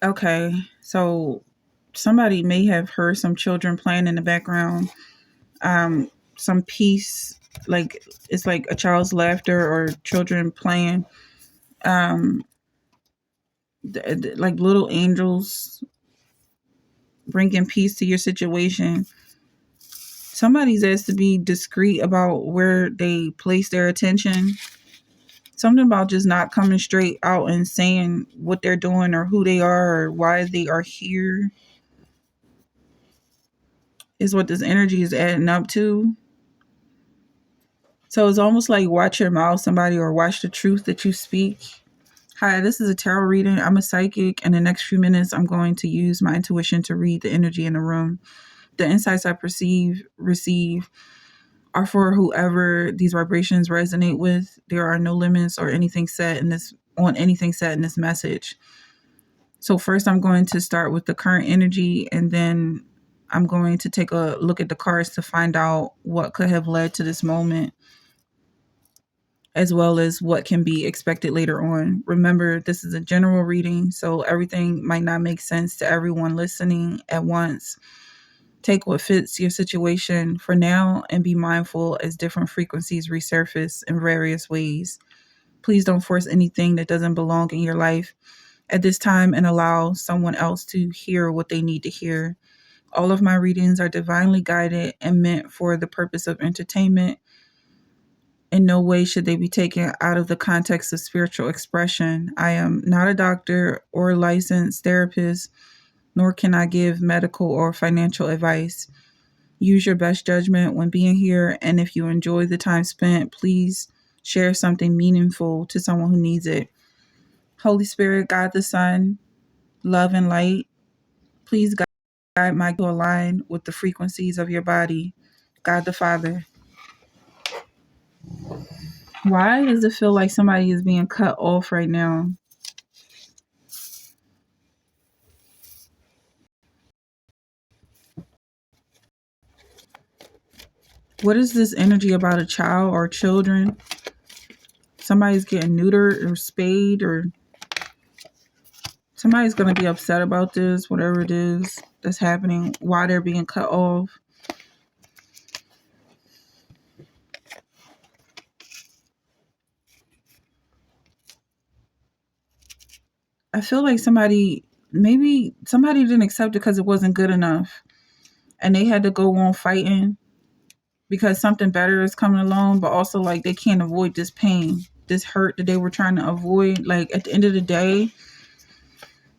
Okay, so somebody may have heard some children playing in the background. Some peace, like it's like a child's laughter or children playing. Um, like little angels bringing peace to your situation. Somebody's asked to be discreet about where they place their attention. Something about just not coming straight out and saying what they're doing or who they are or why they are here is what this energy is adding up to. So it's almost like watch your mouth, somebody, or watch the truth that you speak. Hi, this is a tarot reading. I'm a psychic. In the next few minutes, I'm going to use my intuition to read the energy in the room. The insights I receive are for whoever these vibrations resonate with. There are no limits or anything set in this on anything set in this message. So first I'm going to start with the current energy, and then I'm going to take a look at the cards to find out what could have led to this moment, as well as what can be expected later on. Remember, this is a general reading, so everything might not make sense to everyone listening at once. Take what fits your situation for now and be mindful as different frequencies resurface in various ways. Please don't force anything that doesn't belong in your life at this time and allow someone else to hear what they need to hear. All of my readings are divinely guided and meant for the purpose of entertainment. In no way should they be taken out of the context of spiritual expression. I am not a doctor or a licensed therapist, nor can I give medical or financial advice. Use your best judgment when being here, and if you enjoy the time spent, please share something meaningful to someone who needs it. Holy Spirit, God the Son, love and light, please guide my to align with the frequencies of your body. God the Father. Why does it feel like somebody is being cut off right now? What is this energy about a child or children? Somebody's getting neutered or spayed, or somebody's going to be upset about this, whatever it is that's happening, why they're being cut off. I feel like maybe somebody didn't accept it because it wasn't good enough. And they had to go on fighting because something better is coming along, but also like they can't avoid this pain, this hurt that they were trying to avoid. Like at the end of the day,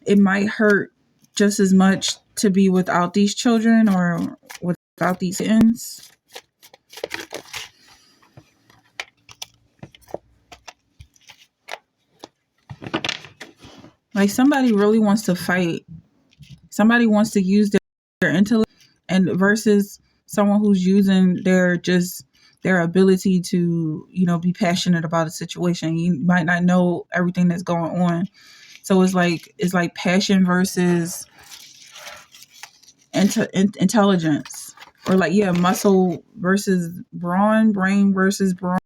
it might hurt just as much to be without these children or without these kittens. Like somebody really wants to fight. Somebody wants to use their intellect and versus someone who's using their ability to, be passionate about a situation. You might not know everything that's going on. So it's like passion versus intelligence, or like, yeah, muscle versus brawn, brain versus brawn.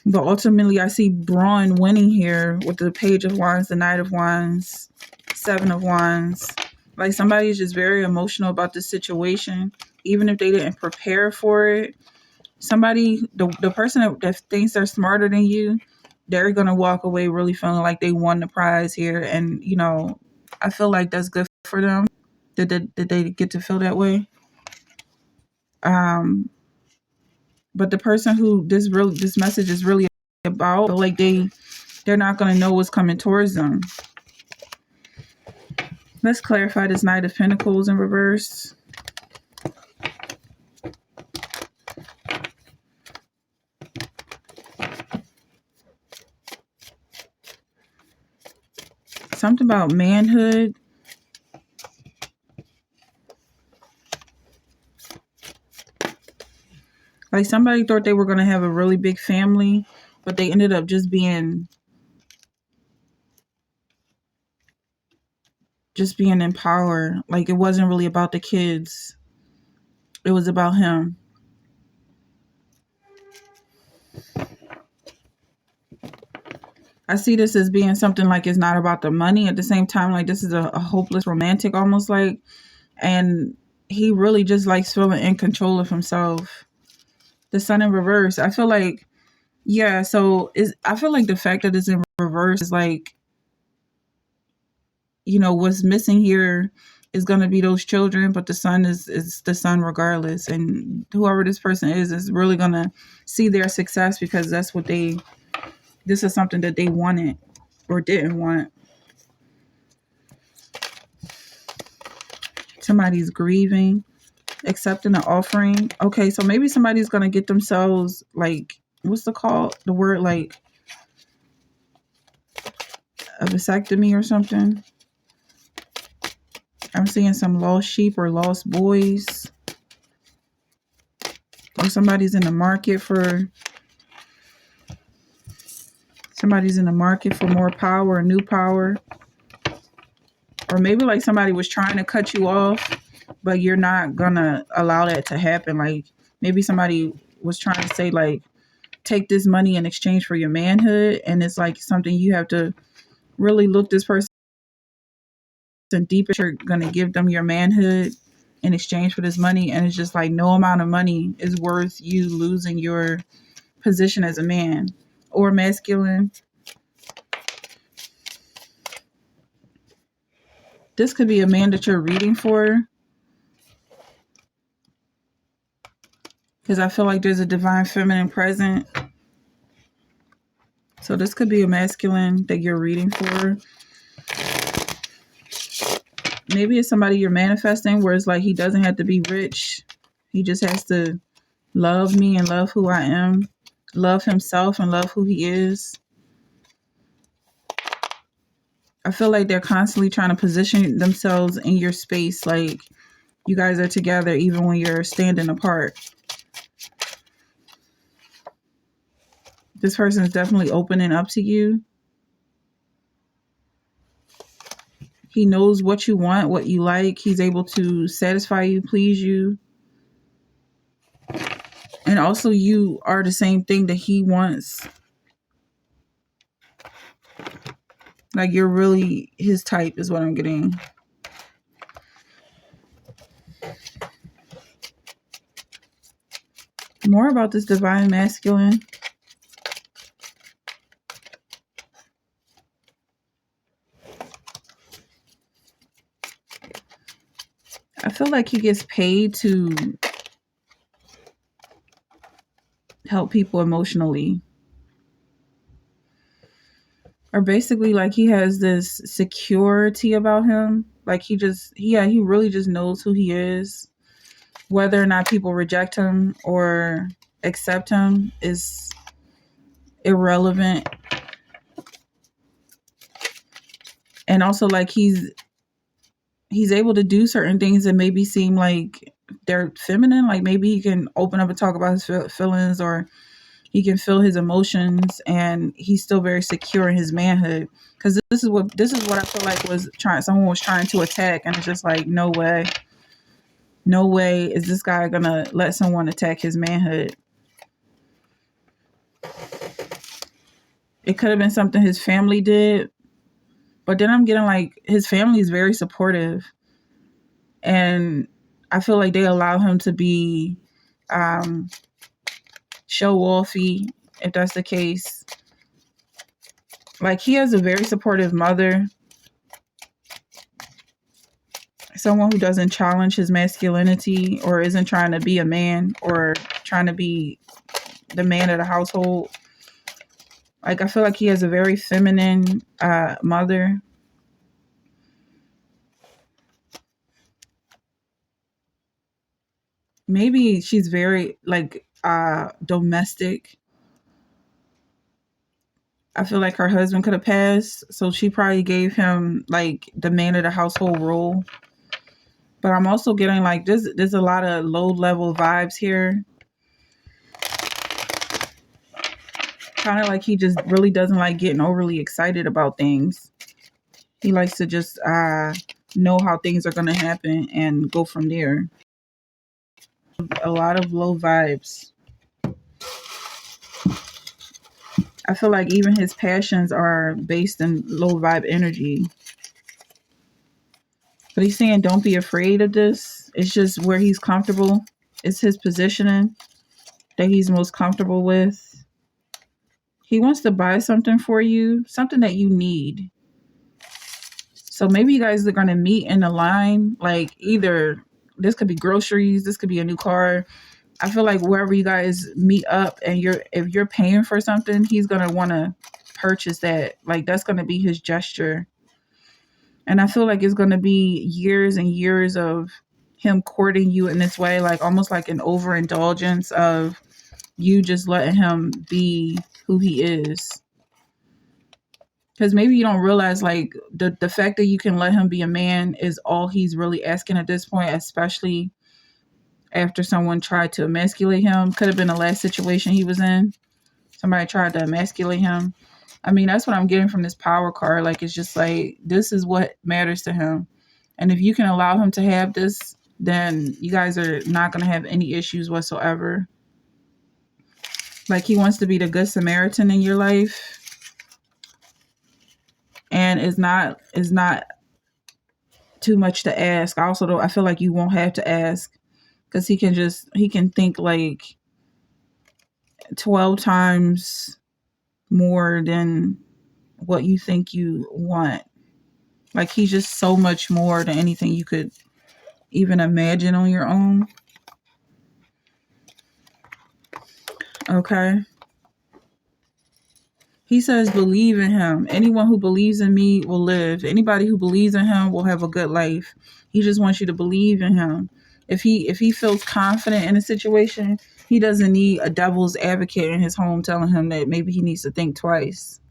But ultimately, I see Brawn winning here with the Page of Wands, the Knight of Wands, Seven of Wands. Like somebody's just very emotional about this situation, even if they didn't prepare for it. The person that thinks they're smarter than you, they're going to walk away really feeling like they won the prize here. And, I feel like that's good for them. Did they get to feel that way? Um, but the person who this message is really about, like they're not going to know what's coming towards them. Let's clarify this Knight of Pentacles in reverse. Something about manhood. Like somebody thought they were going to have a really big family, but they ended up just being in power. Like it wasn't really about the kids. It was about him. I see this as being something like it's not about the money. At the same time, like this is a hopeless romantic almost like, and he really just likes feeling in control of himself. The sun in reverse. I feel like, yeah, so is I feel like the fact that it's in reverse is like, what's missing here is gonna be those children, but the sun is the sun regardless. And whoever this person is really gonna see their success because this is something that they wanted or didn't want. Somebody's grieving, accepting an offering. Okay, so maybe somebody's gonna get themselves like, what's the word, like a vasectomy or something. I'm seeing some lost sheep or lost boys. Or somebody's in the market for more power or new power. Or maybe like somebody was trying to cut you off, but you're not gonna allow that to happen. Like maybe somebody was trying to say like, take this money in exchange for your manhood. And it's like something you have to really look this person deep. You're going to give them your manhood in exchange for this money. And it's just like no amount of money is worth you losing your position as a man or masculine. This could be a man that you're reading for. Because I feel like there's a divine feminine present. So this could be a masculine that you're reading for. Maybe it's somebody you're manifesting where it's like he doesn't have to be rich. He just has to love me and love who I am. Love himself and love who he is. I feel like they're constantly trying to position themselves in your space. Like you guys are together even when you're standing apart. This person is definitely opening up to you. He knows what you want, what you like. He's able to satisfy you, please you. And also you are the same thing that he wants. Like you're really his type is what I'm getting. More about this divine masculine. I feel like he gets paid to help people emotionally. Or basically like he has this security about him. Like he really just knows who he is. Whether or not people reject him or accept him is irrelevant. And also like he's able to do certain things that maybe seem like they're feminine. Like maybe he can open up and talk about his feelings, or he can feel his emotions, and he's still very secure in his manhood. Because this is what I feel like someone was trying to attack, and it's just like no way is this guy gonna let someone attack his manhood. It could have been something his family did, but then I'm getting like his family is very supportive, and I feel like they allow him to be show offy, if that's the case. Like he has a very supportive mother, someone who doesn't challenge his masculinity or isn't trying to be a man or trying to be the man of the household. Like I feel like he has a very feminine mother. Maybe she's very like domestic. I feel like her husband could have passed, so she probably gave him like the man of the household role. But I'm also getting like there's a lot of low level vibes here. Kind of like he just really doesn't like getting overly excited about things. He likes to just know how things are going to happen and go from there. A lot of low vibes. I feel like even his passions are based in low vibe energy. But he's saying don't be afraid of this. It's just where he's comfortable. It's his positioning that he's most comfortable with. He wants to buy something for you, something that you need. So maybe you guys are going to meet in the line. Like either this could be groceries, this could be a new car. I feel like wherever you guys meet up and if you're paying for something, he's going to want to purchase that. Like that's going to be his gesture. And I feel like it's going to be years and years of him courting you in this way, like almost like an overindulgence of you just letting him be who he is. Because maybe you don't realize like the fact that you can let him be a man is all he's really asking at this point, especially after someone tried to emasculate him. Could have been the last situation he was in. Somebody tried to emasculate him. I mean, that's what I'm getting from this power card. Like, it's just like, this is what matters to him. And if you can allow him to have this, then you guys are not going to have any issues whatsoever. Like, he wants to be the good Samaritan in your life. And it's not too much to ask. Also, though, I feel like you won't have to ask because he can think like 12 times more than what you think you want. Like he's just so much more than anything you could even imagine on your own. Okay. He says, believe in him. Anyone who believes in me will live. Anybody who believes in him will have a good life. He just wants you to believe in him. If he feels confident in a situation, he doesn't need a devil's advocate in his home telling him that maybe he needs to think twice.